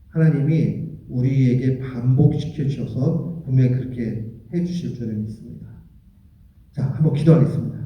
하나님이 우리에게 반복시켜 주셔서 분명히 그렇게 해 주실 줄은 믿습니다. 자, 한번 기도하겠습니다.